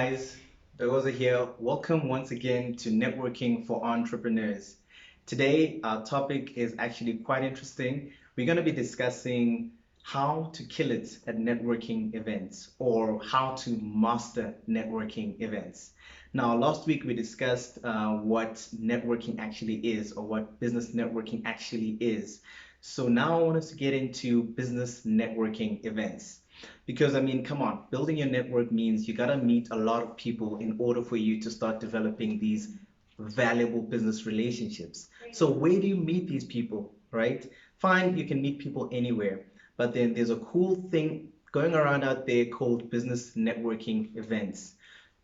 guys, Begoza here. Welcome once again to Networking for Entrepreneurs. Today, our topic is actually quite interesting. We're going to be discussing how to kill it at networking events or how to master networking events. Now, last week we discussed what networking actually is or what business networking actually is. So now I want us to get into business networking events. Because I mean, come on, building your network means you gotta meet a lot of people in order for you to start developing these valuable business relationships. So where do you meet these people, right? Fine, you can meet people anywhere, but then there's a cool thing going around out there called business networking events.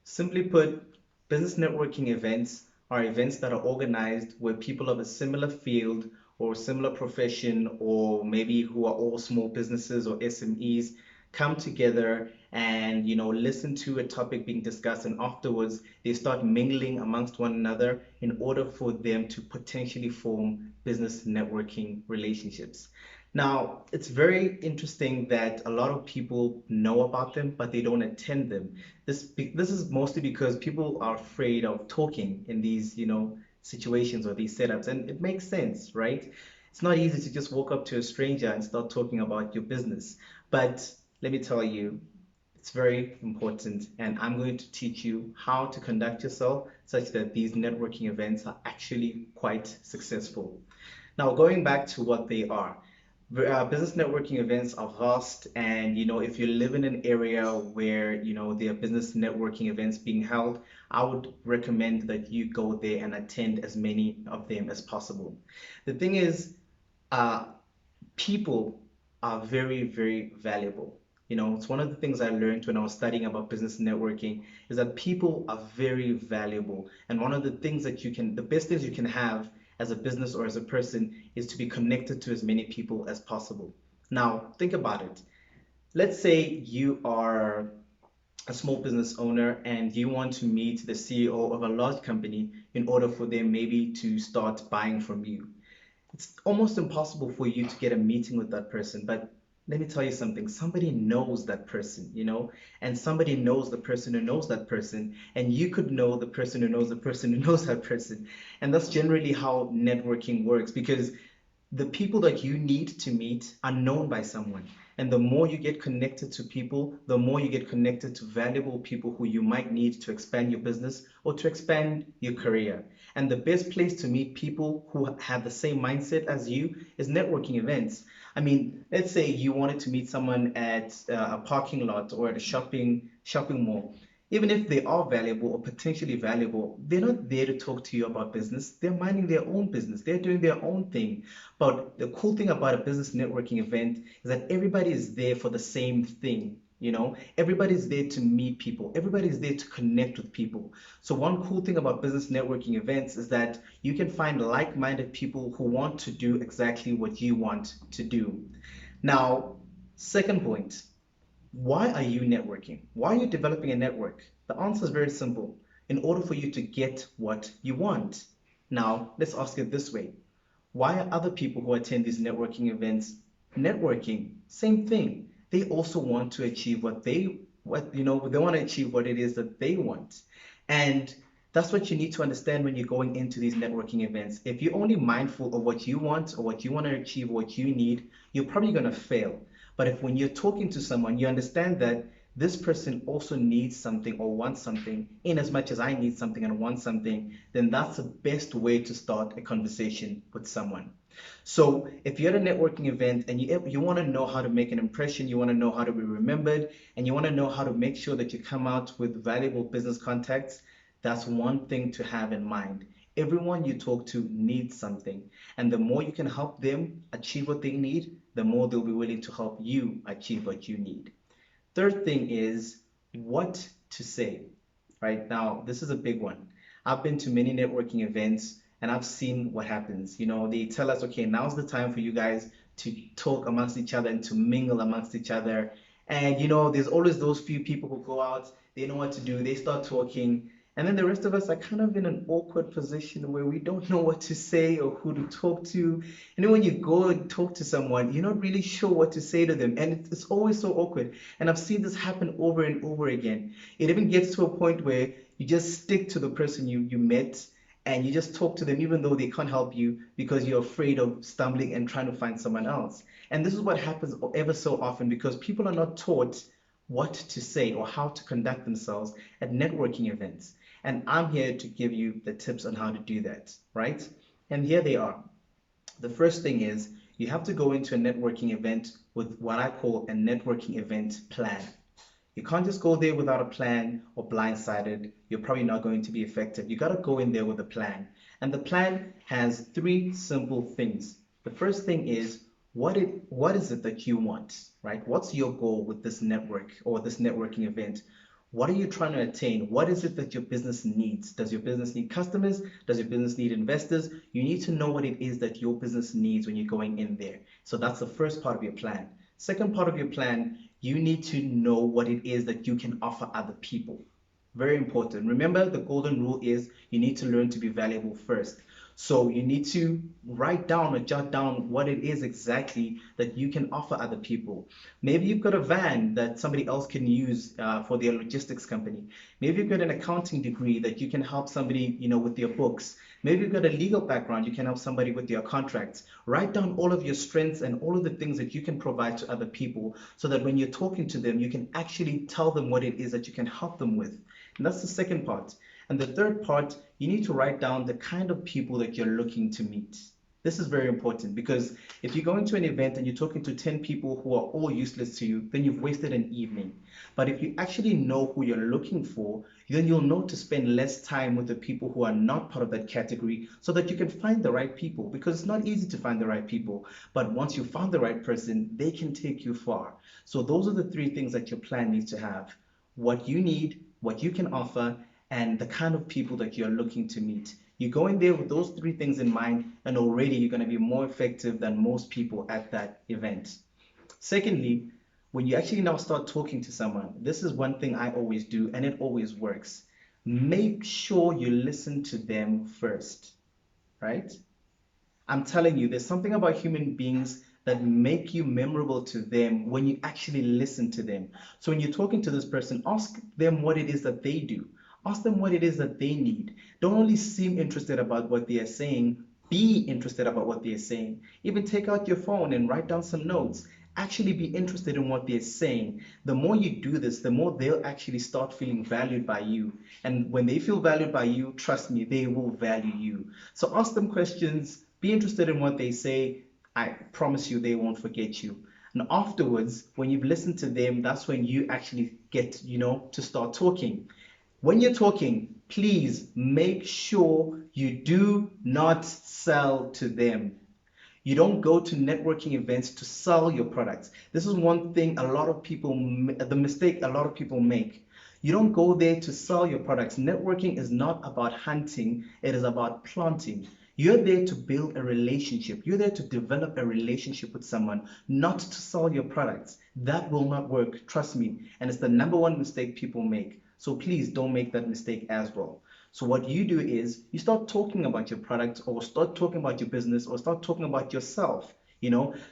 Simply put, business networking events are events that are organized where people of a similar field or similar profession, or maybe who are all small businesses or SMEs, come together and listen to a topic being discussed, and afterwards they start mingling amongst one another in order for them to potentially form business networking relationships. Now, it's very interesting that a lot of people know about them, but they don't attend them. This is mostly because people are afraid of talking in these, situations or these setups, and it makes sense, right? It's not easy to just walk up to a stranger and start talking about your business. But let me tell you, it's very important, and I'm going to teach you how to conduct yourself such that these networking events are actually quite successful. Now, going back to what they are, business networking events are vast, and if you live in an area where there are business networking events being held, I would recommend that you go there and attend as many of them as possible. The thing is, uh, people are very, very valuable. It's one of the things I learned when I was studying about business networking is that people are very valuable. And one of the things the best things you can have as a business or as a person is to be connected to as many people as possible. Now, think about it. Let's say you are a small business owner and you want to meet the CEO of a large company in order for them maybe to start buying from you. It's almost impossible for you to get a meeting with that person, but let me tell you something. Somebody knows that person, and somebody knows the person who knows that person, and you could know the person who knows the person who knows that person. And that's generally how networking works, because the people that you need to meet are known by someone. And the more you get connected to people, the more you get connected to valuable people who you might need to expand your business or to expand your career. And the best place to meet people who have the same mindset as you is networking events. I mean, let's say you wanted to meet someone at a parking lot or at a shopping mall. Even if they are valuable or potentially valuable, they're not there to talk to you about business. They're minding their own business. They're doing their own thing. But the cool thing about a business networking event is that everybody is there for the same thing. Everybody's there to meet people. Everybody's there to connect with people. So one cool thing about business networking events is that you can find like-minded people who want to do exactly what you want to do. Now, second point, why are you networking? Why are you developing a network? The answer is very simple. In order for you to get what you want. Now, let's ask it this way. Why are other people who attend these networking events networking? Same thing. They also want to achieve they want to achieve what it is that they want. And that's what you need to understand when you're going into these networking events. If you're only mindful of what you want or what you want to achieve, what you need, you're probably going to fail. But if when you're talking to someone, you understand that this person also needs something or wants something in as much as I need something and want something, then that's the best way to start a conversation with someone. So if you're at a networking event and you want to know how to make an impression, you want to know how to be remembered, and you want to know how to make sure that you come out with valuable business contacts, that's one thing to have in mind. Everyone you talk to needs something, and the more you can help them achieve what they need, the more they'll be willing to help you achieve what you need. Third thing is what to say. Right now, this is a big one. I've been to many networking events and I've seen what happens. They tell us, okay, now's the time for you guys to talk amongst each other and to mingle amongst each other. And there's always those few people who go out, they know what to do, they start talking, And then the rest of us are kind of in an awkward position where we don't know what to say or who to talk to. And then when you go and talk to someone, you're not really sure what to say to them. And it's always so awkward. And I've seen this happen over and over again. It even gets to a point where you just stick to the person you met and you just talk to them even though they can't help you because you're afraid of stumbling and trying to find someone else. And this is what happens ever so often because people are not taught what to say or how to conduct themselves at networking events. And I'm here to give you the tips on how to do that, right? And here they are. The first thing is you have to go into a networking event with what I call a networking event plan. You can't just go there without a plan or blindsided. You're probably not going to be effective. You got to go in there with a plan. And the plan has three simple things. The first thing is what is it that you want, right? What's your goal with this network or this networking event? What are you trying to attain? What is it that your business needs? Does your business need customers? Does your business need investors? You need to know what it is that your business needs when you're going in there. So that's the first part of your plan. Second part of your plan, you need to know what it is that you can offer other people. Very important. Remember, the golden rule is you need to learn to be valuable first. So you need to write down or jot down what it is exactly that you can offer other people. Maybe you've got a van that somebody else can use for their logistics company. Maybe you've got an accounting degree that you can help somebody, with their books. Maybe you've got a legal background, you can help somebody with their contracts. Write down all of your strengths and all of the things that you can provide to other people so that when you're talking to them, you can actually tell them what it is that you can help them with. And that's the second part. And the third part, you need to write down the kind of people that you're looking to meet. This is very important because if you go into an event and you're talking to 10 people who are all useless to you, then you've wasted an evening. But if you actually know who you're looking for, then you'll know to spend less time with the people who are not part of that category so that you can find the right people, because it's not easy to find the right people. But once you found the right person, they can take you far. So those are the three things that your plan needs to have: what you need, what you can offer, and the kind of people that you're looking to meet. You go in there with those three things in mind, and already you're going to be more effective than most people at that event. Secondly, when you actually now start talking to someone, this is one thing I always do, and it always works. Make sure you listen to them first, right? I'm telling you, there's something about human beings that make you memorable to them when you actually listen to them. So when you're talking to this person, ask them what it is that they do. Ask them what it is that they need. Don't only seem interested about what they are saying, be interested about what they are saying. Even take out your phone and write down some notes. Actually be interested in what they're saying. The more you do this, the more they'll actually start feeling valued by you. And when they feel valued by you, trust me, they will value you. So ask them questions, be interested in what they say. I promise you they won't forget you. And afterwards, when you've listened to them, that's when you actually get, to start talking. When you're talking, please make sure you do not sell to them. You don't go to networking events to sell your products. This is one thing the mistake a lot of people make. You don't go there to sell your products. Networking is not about hunting, it is about planting. You're there to build a relationship. You're there to develop a relationship with someone, not to sell your products. That will not work, trust me. And it's the number one mistake people make. So please don't make that mistake as well. So what you do is you start talking about your product, or start talking about your business, or start talking about yourself.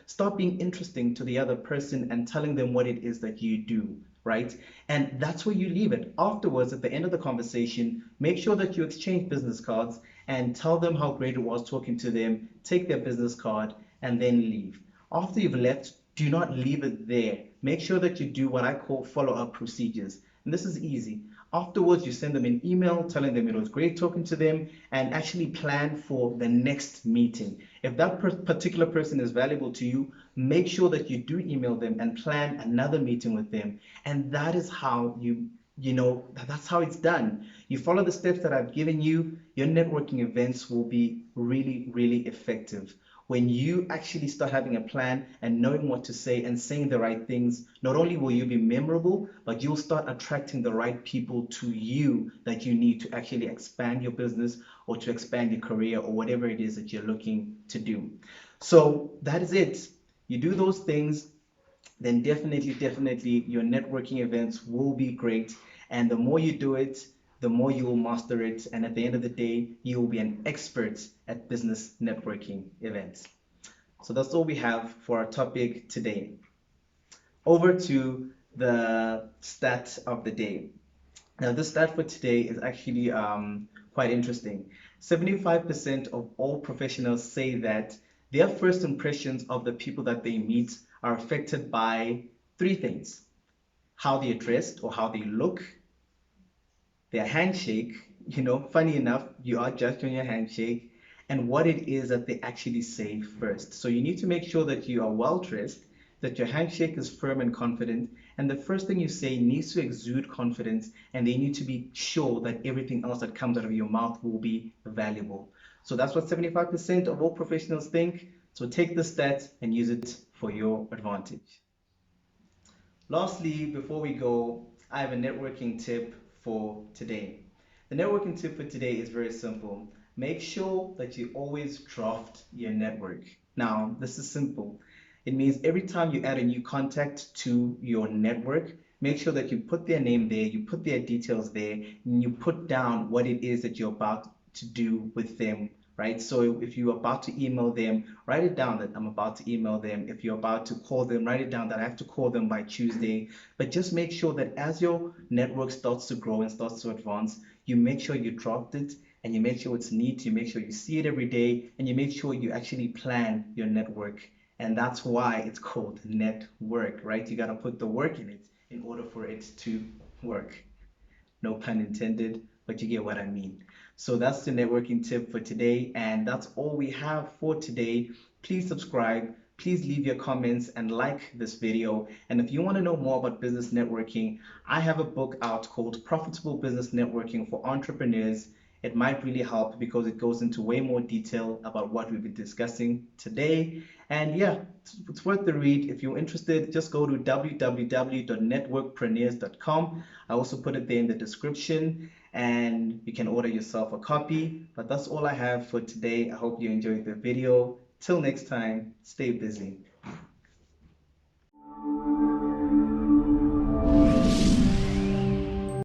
Start being interesting to the other person and telling them what it is that you do, right? And that's where you leave it. Afterwards, at the end of the conversation, make sure that you exchange business cards and tell them how great it was talking to them, take their business card, and then leave. After you've left, do not leave it there. Make sure that you do what I call follow-up procedures. And this is easy. Afterwards, you send them an email telling them it was great talking to them, and actually plan for the next meeting. If that particular person is valuable to you, make sure that you do email them and plan another meeting with them. And that is how that's how it's done. You follow the steps that I've given you, your networking events will be really, really effective. When you actually start having a plan and knowing what to say and saying the right things, not only will you be memorable, but you'll start attracting the right people to you that you need to actually expand your business or to expand your career or whatever it is that you're looking to do. So that is it. You do those things, then definitely your networking events will be great. And the more you do it, the more you will master it. And at the end of the day, you will be an expert at business networking events. So that's all we have for our topic today. Over to the stat of the day. Now, this stat for today is actually quite interesting. 75% of all professionals say that their first impressions of the people that they meet are affected by three things: how they are dressed or how they look, their handshake, funny enough, you are judged on your handshake, and what it is that they actually say first. So you need to make sure that you are well dressed, that your handshake is firm and confident, and the first thing you say needs to exude confidence, and they need to be sure that everything else that comes out of your mouth will be valuable. So that's what 75% of all professionals think. So take the stat and use it for your advantage. Lastly, before we go, I have a networking tip for today. The networking tip for today is very simple. Make sure that you always draft your network. Now, this is simple. It means every time you add a new contact to your network, make sure that you put their name there, you put their details there, and you put down what it is that you're about to do with them, right? So if you're about to email them, write it down that I'm about to email them. If you're about to call them, write it down that I have to call them by Tuesday. But just make sure that as your network starts to grow and starts to advance, you make sure you draft it and you make sure it's neat, you make sure you see it every day, and you make sure you actually plan your network. And that's why it's called network, right? You got to put the work in it in order for it to work. No pun intended, but you get what I mean. So that's the networking tip for today, and that's all we have for today. Please subscribe, please leave your comments and like this video. And if you want to know more about business networking, I have a book out called Profitable Business Networking for Entrepreneurs. It might really help because it goes into way more detail about what we've been discussing today. And yeah, it's worth the read. If you're interested, just go to www.networkpreneurs.com. I also put it there in the description and you can order yourself a copy. But that's all I have for today. I hope you enjoyed the video. Till next time, stay busy.